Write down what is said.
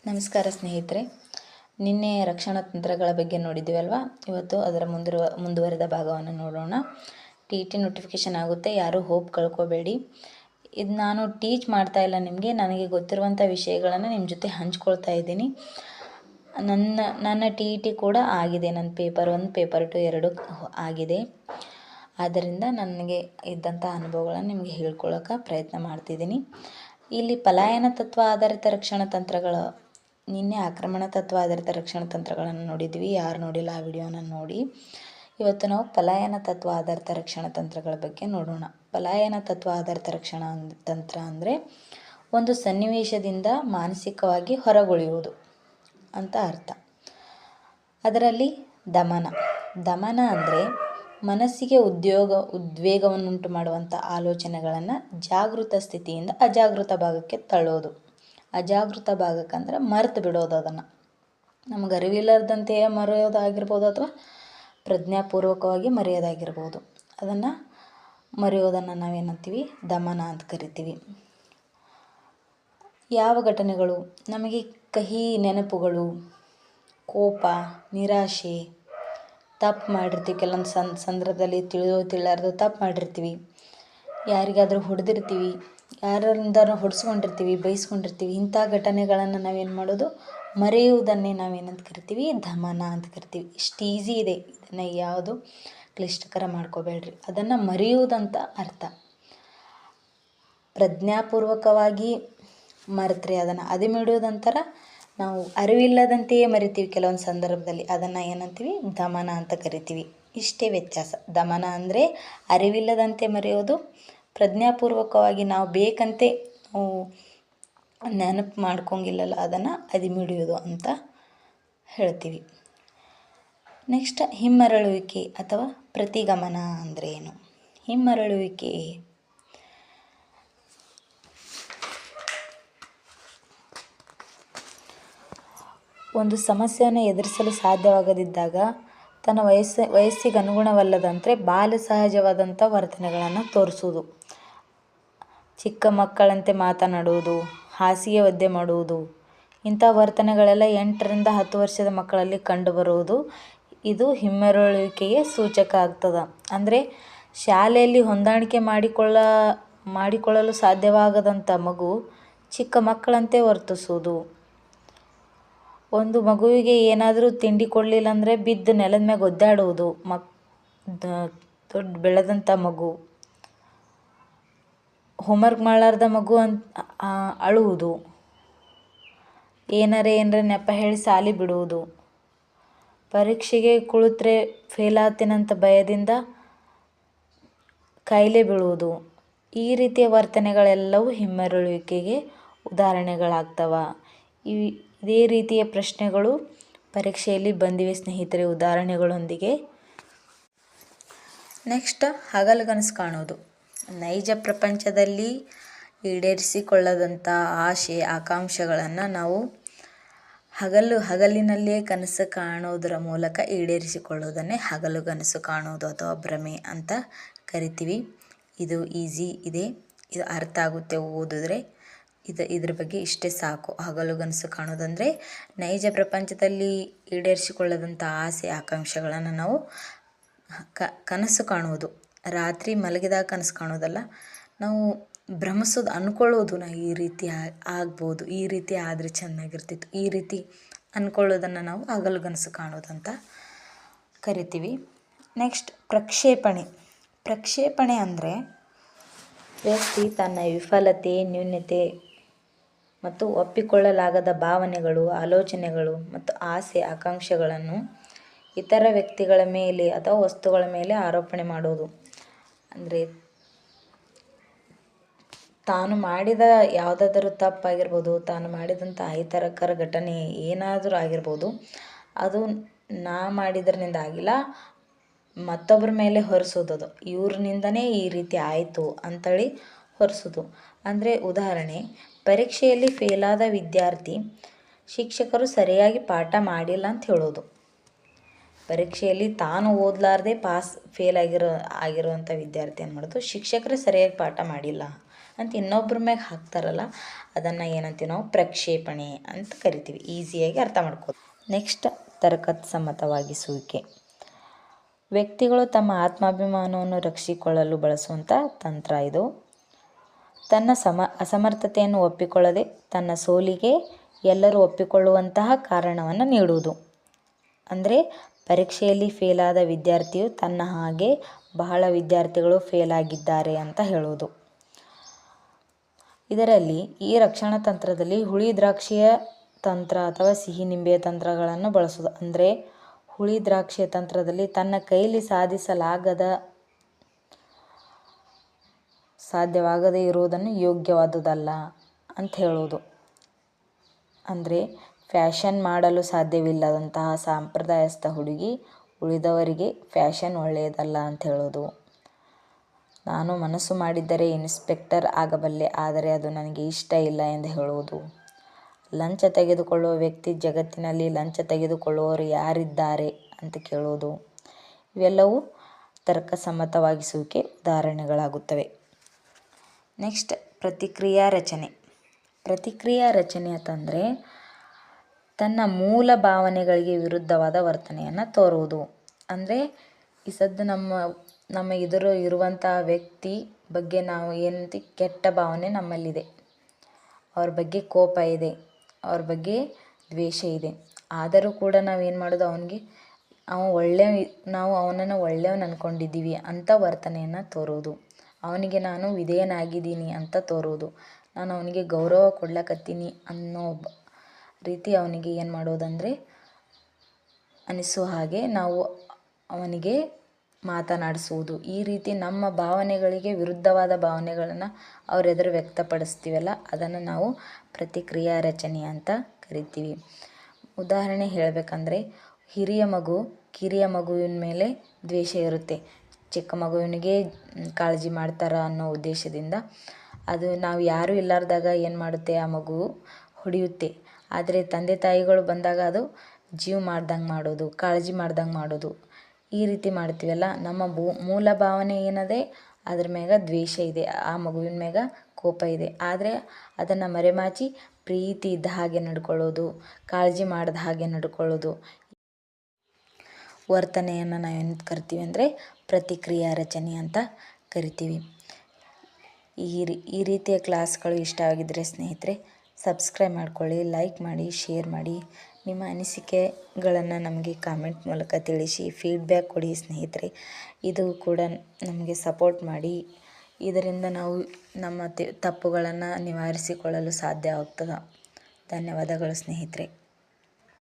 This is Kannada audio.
ನಮಸ್ಕಾರ ಸ್ನೇಹಿತರೆ. ನಿನ್ನೆ ರಕ್ಷಣಾ ತಂತ್ರಗಳ ಬಗ್ಗೆ ನೋಡಿದ್ವಿ ಅಲ್ವಾ. ಇವತ್ತು ಅದರ ಮುಂದುವರೆದ ಭಾಗವನ್ನು ನೋಡೋಣ. TET ನೋಟಿಫಿಕೇಷನ್ ಆಗುತ್ತೆ, ಯಾರೂ ಹೋಪ್ ಕಳ್ಕೊಬೇಡಿ. ಇದು ನಾನು ಟೀಚ್ ಮಾಡ್ತಾ ಇಲ್ಲ ನಿಮಗೆ, ನನಗೆ ಗೊತ್ತಿರುವಂಥ ವಿಷಯಗಳನ್ನು ನಿಮ್ಮ ಜೊತೆ ಹಂಚ್ಕೊಳ್ತಾ ಇದ್ದೀನಿ. ನನ್ನ TET ಕೂಡ ಆಗಿದೆ, ನನ್ನ ಪೇಪರ್ 1 ಪೇಪರ್ 2 ಎರಡು ಆಗಿದೆ. ಆದ್ದರಿಂದ ನನಗೆ ಇದ್ದಂಥ ಅನುಭವಗಳನ್ನು ನಿಮಗೆ ಹೇಳ್ಕೊಳ್ಳೋಕೆ ಪ್ರಯತ್ನ ಮಾಡ್ತಿದ್ದೀನಿ. ಇಲ್ಲಿ ಪಲಾಯನ ತತ್ವ ಆಧಾರಿತ ರಕ್ಷಣಾ ತಂತ್ರಗಳ, ನಿನ್ನೆ ಆಕ್ರಮಣ ತತ್ವ ಆಧಾರಿತ ರಕ್ಷಣಾ ತಂತ್ರಗಳನ್ನು ನೋಡಿದ್ವಿ. ಯಾರು ನೋಡಿಲ್ಲ ಆ ವಿಡಿಯೋನ ನೋಡಿ. ಇವತ್ತು ನಾವು ಪಲಾಯನ ತತ್ವ ಆಧಾರಿತ ರಕ್ಷಣಾ ತಂತ್ರಗಳ ಬಗ್ಗೆ ನೋಡೋಣ. ಪಲಾಯನ ತತ್ವ ಆಧಾರಿತ ರಕ್ಷಣಾ ತಂತ್ರ ಅಂದರೆ ಒಂದು ಸನ್ನಿವೇಶದಿಂದ ಮಾನಸಿಕವಾಗಿ ಹೊರಗುಳಿಯುವುದು ಅಂತ ಅರ್ಥ. ಅದರಲ್ಲಿ ದಮನ ಅಂದರೆ ಮನಸ್ಸಿಗೆ ಉದ್ವೇಗವನ್ನುಂಟು ಮಾಡುವಂಥ ಆಲೋಚನೆಗಳನ್ನು ಜಾಗೃತ ಸ್ಥಿತಿಯಿಂದ ಅಜಾಗೃತ ಭಾಗಕ್ಕೆ ತಳ್ಳೋದು. ಅಜಾಗೃತ ಭಾಗಕ್ಕಂದ್ರೆ ಮರೆತು ಬಿಡೋದು. ಅದನ್ನು ನಮಗೆ ಅರಿವಿಲ್ಲದಂತೆಯೇ ಮರೆಯೋದಾಗಿರ್ಬೋದು ಅಥವಾ ಪ್ರಜ್ಞಾಪೂರ್ವಕವಾಗಿ ಮರೆಯೋದಾಗಿರ್ಬೋದು. ಅದನ್ನು ಮರೆಯೋದನ್ನು ನಾವೇನಂತೀವಿ, ದಮನ ಅಂತ ಕರಿತೀವಿ. ಯಾವ ಘಟನೆಗಳು ನಮಗೆ ಕಹಿ ನೆನಪುಗಳು, ಕೋಪ, ನಿರಾಶೆ, ತಪ್ಪು ಮಾಡಿರ್ತೀವಿ, ಕೆಲವೊಂದು ಸಂದರ್ಭದಲ್ಲಿ ತಿಳಿಲಾರ್ದು ತಪ್ಪು ಮಾಡಿರ್ತೀವಿ, ಯಾರಿಗಾದರೂ ಹೊಡೆದಿರ್ತೀವಿ, ಯಾರಿಂದಾರು ಹೊಡೆಸ್ಕೊಂಡಿರ್ತೀವಿ, ಬೈಸ್ಕೊಂಡಿರ್ತೀವಿ. ಇಂಥ ಘಟನೆಗಳನ್ನು ನಾವೇನು ಮಾಡೋದು, ಮರೆಯುವುದನ್ನೇ ನಾವೇನಂತ ಕರಿತೀವಿ, ದಮನ ಅಂತ ಕರಿತೀವಿ. ಇಷ್ಟು ಈಸಿ ಇದೆ, ಇದನ್ನು ಯಾವುದು ಕ್ಲಿಷ್ಟಕರ ಮಾಡ್ಕೋಬೇಡ್ರಿ. ಅದನ್ನು ಮರೆಯುವುದಂತ ಅರ್ಥ. ಪ್ರಜ್ಞಾಪೂರ್ವಕವಾಗಿ ಮರೆತ್ರೆ ಅದನ್ನು ಅದಿಮಿಡುವುದಂತರ ನಾವು ಅರಿವಿಲ್ಲದಂತೆಯೇ ಮರಿತೀವಿ ಕೆಲವೊಂದು ಸಂದರ್ಭದಲ್ಲಿ. ಅದನ್ನು ಏನಂತೀವಿ, ದಮನ ಅಂತ ಕರಿತೀವಿ. ಇಷ್ಟೇ ವ್ಯತ್ಯಾಸ. ದಮನ ಅಂದರೆ ಅರಿವಿಲ್ಲದಂತೆ ಮರೆಯೋದು, ಪ್ರಜ್ಞಾಪೂರ್ವಕವಾಗಿ ನಾವು ಬೇಕಂತೆ ನಾವು ನೆನಪು ಮಾಡ್ಕೊಂಗಿಲ್ಲಲ್ಲ, ಅದನ್ನು ಅದಿಮಿಡಿಯೋದು ಅಂತ ಹೇಳ್ತೀವಿ. ನೆಕ್ಸ್ಟ್, ಹಿಮ್ಮರಳುವಿಕೆ ಅಥವಾ ಪ್ರತಿಗಮನ ಅಂದರೆ ಏನು? ಹಿಮ್ಮರಳುವಿಕೆ ಒಂದು ಸಮಸ್ಯೆಯನ್ನು ಎದುರಿಸಲು ಸಾಧ್ಯವಾಗದಿದ್ದಾಗ ತನ್ನ ವಯಸ್ಸಿಗೆ ಅನುಗುಣವಲ್ಲದಂತೆ ಬಾಲ್ಯ ಸಹಜವಾದಂಥ ವರ್ತನೆಗಳನ್ನು ತೋರಿಸುವುದು. ಚಿಕ್ಕ ಮಕ್ಕಳಂತೆ ಮಾತನಾಡುವುದು, ಹಾಸಿಗೆ ಒದ್ದೆ ಮಾಡುವುದು, ಇಂಥ ವರ್ತನೆಗಳೆಲ್ಲ 8ರಿಂದ 10 ವರ್ಷದ ಮಕ್ಕಳಲ್ಲಿ ಕಂಡುಬರುವುದು. ಇದು ಹಿಮ್ಮರಳುವಿಕೆಗೆ ಸೂಚಕ ಆಗ್ತದೆ. ಅಂದರೆ ಶಾಲೆಯಲ್ಲಿ ಹೊಂದಾಣಿಕೆ ಮಾಡಿಕೊಳ್ಳಲು ಸಾಧ್ಯವಾಗದಂಥ ಮಗು ಚಿಕ್ಕ ಮಕ್ಕಳಂತೆ ವರ್ತಿಸೋದು. ಒಂದು ಮಗುವಿಗೆ ಏನಾದರೂ ತಿಂಡಿ ಕೊಡಲಿಲ್ಲ ಅಂದರೆ ಬಿದ್ದು ನೆಲದ ಮ್ಯಾಗ ಒದ್ದಾಡುವುದು. ದೊಡ್ಡ ಬೆಳೆದಂಥ ಮಗು, ಹೋಮ್ವರ್ಕ್ ಮಾಡಲಾರ್ದ ಮಗು ಅಳುವುದು, ಏನರೇ ನೆಪ ಹೇಳಿ ಸಾಲಿ ಬಿಡುವುದು, ಪರೀಕ್ಷೆಗೆ ಕುಳಿತರೆ ಫೇಲ್ ಆಗ್ತೀನಂತ ಭಯದಿಂದ ಕಾಯಿಲೆ ಬೀಳುವುದು. ಈ ರೀತಿಯ ವರ್ತನೆಗಳೆಲ್ಲವೂ ಹಿಮ್ಮರಳುವಿಕೆಗೆ ಉದಾಹರಣೆಗಳಾಗ್ತವೆ. ಇದೇ ರೀತಿಯ ಪ್ರಶ್ನೆಗಳು ಪರೀಕ್ಷೆಯಲ್ಲಿ ಬಂದಿವೆ ಸ್ನೇಹಿತರೆ, ಉದಾಹರಣೆಗಳೊಂದಿಗೆ. ನೆಕ್ಸ್ಟ್, ಹಗಲುಗನಸು ಕಾಣೋದು. ನೈಜ ಪ್ರಪಂಚದಲ್ಲಿ ಈಡೇರಿಸಿಕೊಳ್ಳದಂಥ ಆಸೆ ಆಕಾಂಕ್ಷೆಗಳನ್ನು ನಾವು ಹಗಲಿನಲ್ಲಿಯೇ ಕನಸು ಕಾಣೋದರ ಮೂಲಕ ಈಡೇರಿಸಿಕೊಳ್ಳೋದನ್ನೇ ಹಗಲುಗನಸು ಕಾಣೋದು ಅಥವಾ ಭ್ರಮೆ ಅಂತ ಕರಿತೀವಿ. ಇದು ಈಸಿ ಇದೆ, ಇದು ಅರ್ಥ ಆಗುತ್ತೆ ಓದಿದ್ರೆ. ಇದ್ರ ಬಗ್ಗೆ ಇಷ್ಟೇ ಸಾಕು. ಹಗಲುಗನಸು ಕಾಣೋದಂದರೆ ನೈಜ ಪ್ರಪಂಚದಲ್ಲಿ ಈಡೇರಿಸಿಕೊಳ್ಳದಂಥ ಆಸೆ ಆಕಾಂಕ್ಷೆಗಳನ್ನು ನಾವು ಕನಸು ಕಾಣುವುದು. ರಾತ್ರಿ ಮಲಗಿದಾಗ ಕನಸು ಕಾಣೋದಲ್ಲ, ನಾವು ಭ್ರಮಿಸೋದು, ಅಂದ್ಕೊಳ್ಳೋದು. ಈ ರೀತಿ ಆಗ್ಬೋದು, ಈ ರೀತಿ ಆದರೆ ಚೆನ್ನಾಗಿರ್ತಿತ್ತು, ಈ ರೀತಿ ಅಂದ್ಕೊಳ್ಳೋದನ್ನು ನಾವು ಹಗಲುಗನಸು ಕಾಣೋದಂತ ಕರಿತೀವಿ. ನೆಕ್ಸ್ಟ್, ಪ್ರಕ್ಷೇಪಣೆ ಅಂದರೆ ವ್ಯಕ್ತಿ ತನ್ನ ವಿಫಲತೆ, ನ್ಯೂನತೆ ಮತ್ತು ಒಪ್ಪಿಕೊಳ್ಳಲಾಗದ ಭಾವನೆಗಳು, ಆಲೋಚನೆಗಳು ಮತ್ತು ಆಸೆ ಆಕಾಂಕ್ಷೆಗಳನ್ನು ಇತರ ವ್ಯಕ್ತಿಗಳ ಮೇಲೆ ಅಥವಾ ವಸ್ತುಗಳ ಮೇಲೆ ಆರೋಪಣೆ ಮಾಡೋದು. ಅಂದರೆ ತಾನು ಮಾಡಿದ ಯಾವುದಾದರೂ ತಪ್ಪಾಗಿರ್ಬೋದು, ತಾನು ಮಾಡಿದಂಥ ಅಹಿತಕರ ಘಟನೆ ಏನಾದರೂ ಆಗಿರ್ಬೋದು, ಅದು ನಾ ಮಾಡಿದ್ರಿಂದ ಆಗಿಲ್ಲ, ಮತ್ತೊಬ್ಬರ ಮೇಲೆ ಹೊರಿಸೋದು. ಅದು ಇವ್ರನಿಂದನೇ ಈ ರೀತಿ ಆಯಿತು ಅಂತೇಳಿ ಹೊರಿಸೋದು. ಅಂದರೆ ಉದಾಹರಣೆ, ಪರೀಕ್ಷೆಯಲ್ಲಿ ಫೇಲಾದ ವಿದ್ಯಾರ್ಥಿ ಶಿಕ್ಷಕರು ಸರಿಯಾಗಿ ಪಾಠ ಮಾಡಿಲ್ಲ ಅಂತ ಹೇಳೋದು. ಪರೀಕ್ಷೆಯಲ್ಲಿ ತಾನು ಓದಲಾರ್ದೆ ಫೇಲ್ ಆಗಿರುವಂಥ ವಿದ್ಯಾರ್ಥಿ ಏನು ಮಾಡೋದು, ಶಿಕ್ಷಕರೇ ಸರಿಯಾಗಿ ಪಾಠ ಮಾಡಿಲ್ಲ ಅಂತ ಇನ್ನೊಬ್ಬರ ಮ್ಯಾಗ ಹಾಕ್ತಾರಲ್ಲ, ಅದನ್ನು ಏನಂತೀವಿ ನಾವು ಪ್ರಕ್ಷೇಪಣೆ ಅಂತ ಕರಿತೀವಿ. ಈಸಿಯಾಗಿ ಅರ್ಥ ಮಾಡ್ಕೋ. ನೆಕ್ಸ್ಟ್, ತರ್ಕಸಮ್ಮತವಾಗಿಸುವಿಕೆ. ವ್ಯಕ್ತಿಗಳು ತಮ್ಮ ಆತ್ಮಾಭಿಮಾನವನ್ನು ರಕ್ಷಿಸಿಕೊಳ್ಳಲು ಬಳಸುವಂಥ ತಂತ್ರ ಇದು. ತನ್ನ ಅಸಮರ್ಥತೆಯನ್ನು ಒಪ್ಪಿಕೊಳ್ಳದೆ ತನ್ನ ಸೋಲಿಗೆ ಎಲ್ಲರೂ ಒಪ್ಪಿಕೊಳ್ಳುವಂತಹ ಕಾರಣವನ್ನು ನೀಡುವುದು. ಅಂದರೆ ಪರೀಕ್ಷೆಯಲ್ಲಿ ಫೇಲಾದ ವಿದ್ಯಾರ್ಥಿಯು ತನ್ನ ಹಾಗೆ ಬಹಳ ವಿದ್ಯಾರ್ಥಿಗಳು ಫೇಲಾಗಿದ್ದಾರೆ ಅಂತ ಹೇಳುವುದು. ಇದರಲ್ಲಿ ಈ ರಕ್ಷಣಾ ತಂತ್ರದಲ್ಲಿ ಹುಳಿ ದ್ರಾಕ್ಷಿಯ ತಂತ್ರ ಅಥವಾ ಸಿಹಿ ನಿಂಬೆಯ ತಂತ್ರಗಳನ್ನು ಬಳಸೋದು. ಅಂದರೆ ಹುಳಿ ದ್ರಾಕ್ಷಿಯ ತಂತ್ರದಲ್ಲಿ ತನ್ನ ಕೈಲಿ ಸಾಧ್ಯವಾಗದೇ ಇರುವುದನ್ನು ಯೋಗ್ಯವಾದುದಲ್ಲ ಅಂತ ಹೇಳೋದು. ಅಂದರೆ ಫ್ಯಾಷನ್ ಮಾಡಲು ಸಾಧ್ಯವಿಲ್ಲದಂತಹ ಸಾಂಪ್ರದಾಯಸ್ಥ ಹುಡುಗಿ ಉಳಿದವರಿಗೆ ಫ್ಯಾಷನ್ ಒಳ್ಳೆಯದಲ್ಲ ಅಂತ ಹೇಳೋದು. ನಾನು ಮನಸ್ಸು ಮಾಡಿದ್ದರೆ ಇನ್ಸ್ಪೆಕ್ಟರ್ ಆಗಬಲ್ಲೆ, ಆದರೆ ಅದು ನನಗೆ ಇಷ್ಟ ಇಲ್ಲ ಎಂದು ಹೇಳುವುದು. ಲಂಚ ತೆಗೆದುಕೊಳ್ಳುವ ವ್ಯಕ್ತಿ ಜಗತ್ತಿನಲ್ಲಿ ಲಂಚ ತೆಗೆದುಕೊಳ್ಳುವವರು ಯಾರಿದ್ದಾರೆ ಅಂತ ಕೇಳುವುದು. ಇವೆಲ್ಲವೂ ತರ್ಕಸಮ್ಮತವಾಗಿಸುವಿಕೆ ಉದಾಹರಣೆಗಳಾಗುತ್ತವೆ. ನೆಕ್ಸ್ಟ್, ಪ್ರತಿಕ್ರಿಯಾ ರಚನೆ. ಪ್ರತಿಕ್ರಿಯಾ ರಚನೆ ಅಂತಂದರೆ ತನ್ನ ಮೂಲ ಭಾವನೆಗಳಿಗೆ ವಿರುದ್ಧವಾದ ವರ್ತನೆಯನ್ನು ತೋರುವುದು. ಅಂದರೆ ಈ ಸದ್ದು ನಮ್ಮ ಎದುರು ಇರುವಂಥ ವ್ಯಕ್ತಿ ಬಗ್ಗೆ ನಾವು ಏನಂತ ಕೆಟ್ಟ ಭಾವನೆ ನಮ್ಮಲ್ಲಿದೆ, ಅವ್ರ ಬಗ್ಗೆ ಕೋಪ ಇದೆ, ಅವ್ರ ಬಗ್ಗೆ ದ್ವೇಷ ಇದೆ. ಆದರೂ ಕೂಡ ನಾವೇನು ಮಾಡೋದು, ನಾವು ಅವನನ್ನು ಒಳ್ಳೆಯವನು ಅಂದ್ಕೊಂಡಿದ್ದೀವಿ ಅಂತ ವರ್ತನೆಯನ್ನು ತೋರುವುದು. ಅವನಿಗೆ ನಾನು ವಿಧೇಯನಾಗಿದ್ದೀನಿ ಅಂತ ತೋರುವುದು. ನಾನು ಅವನಿಗೆ ಗೌರವ ಕೊಡ್ಲಕತ್ತೀನಿ ಅನ್ನೋ ರೀತಿ ಅವನಿಗೆ ಏನು ಮಾಡೋದಂದರೆ ಅನಿಸೋ ಹಾಗೆ ನಾವು ಅವನಿಗೆ ಮಾತನಾಡಿಸುವುದು. ಈ ರೀತಿ ನಮ್ಮ ಭಾವನೆಗಳಿಗೆ ವಿರುದ್ಧವಾದ ಭಾವನೆಗಳನ್ನು ಅವ್ರ ಎದುರು ವ್ಯಕ್ತಪಡಿಸ್ತೀವಲ್ಲ, ಅದನ್ನು ನಾವು ಪ್ರತಿಕ್ರಿಯಾ ರಚನೆ ಅಂತ ಕರಿತೀವಿ. ಉದಾಹರಣೆ ಹೇಳಬೇಕಂದ್ರೆ, ಹಿರಿಯ ಮಗು ಕಿರಿಯ ಮಗುವಿನ ಮೇಲೆ ದ್ವೇಷ ಇರುತ್ತೆ. ಚಿಕ್ಕ ಮಗುವಿನಿಗೆ ಕಾಳಜಿ ಮಾಡ್ತಾರ ಅನ್ನೋ ಉದ್ದೇಶದಿಂದ ಅದು ನಾವು ಯಾರೂ ಇಲ್ಲಾರ್ದಾಗ ಏನು ಮಾಡುತ್ತೆ, ಆ ಮಗು ಹೊಡೆಯುತ್ತೆ. ಆದರೆ ತಂದೆ ತಾಯಿಗಳು ಬಂದಾಗ ಅದು ಜೀವ ಮಾಡ್ದಂಗೆ ಮಾಡೋದು, ಕಾಳಜಿ ಮಾಡ್ದಂಗೆ ಮಾಡೋದು. ಈ ರೀತಿ ಮಾಡ್ತೀವಲ್ಲ, ನಮ್ಮ ಮೂಲ ಭಾವನೆ ಏನದೆ ಅದ್ರ ಮ್ಯಾಗ ದ್ವೇಷ ಇದೆ, ಆ ಮಗುವಿನ ಮ್ಯಾಗ ಕೋಪ ಇದೆ. ಆದರೆ ಅದನ್ನು ಮರೆಮಾಚಿ ಪ್ರೀತಿ ಇದ್ದ ಹಾಗೆ ನಡ್ಕೊಳ್ಳೋದು, ಕಾಳಜಿ ಮಾಡಿದ ಹಾಗೆ ನಡ್ಕೊಳ್ಳೋದು, ವರ್ತನೆಯನ್ನು ನಾವೇನು ಕರಿತೀವಿ ಅಂದರೆ ಪ್ರತಿಕ್ರಿಯಾ ರಚನೆ ಅಂತ ಕರಿತೀವಿ. ಈ ರೀತಿಯ ಕ್ಲಾಸ್ಗಳು ಇಷ್ಟವಾಗಿದ್ದರೆ ಸ್ನೇಹಿತರೆ ಸಬ್ಸ್ಕ್ರೈಬ್ ಮಾಡ್ಕೊಳ್ಳಿ, ಲೈಕ್ ಮಾಡಿ, ಶೇರ್ ಮಾಡಿ. ನಿಮ್ಮ ಅನಿಸಿಕೆಗಳನ್ನು ನಮಗೆ ಕಾಮೆಂಟ್ ಮೂಲಕ ತಿಳಿಸಿ, ಫೀಡ್ಬ್ಯಾಕ್ ಕೊಡಿ ಸ್ನೇಹಿತರೆ. ಇದು ಕೂಡ ನಮಗೆ ಸಪೋರ್ಟ್ ಮಾಡಿ. ಇದರಿಂದ ನಾವು ನಮ್ಮ ತಪ್ಪುಗಳನ್ನು ನಿವಾರಿಸಿಕೊಳ್ಳಲು ಸಾಧ್ಯವಾಗ್ತದೆ. ಧನ್ಯವಾದಗಳು ಸ್ನೇಹಿತರೆ.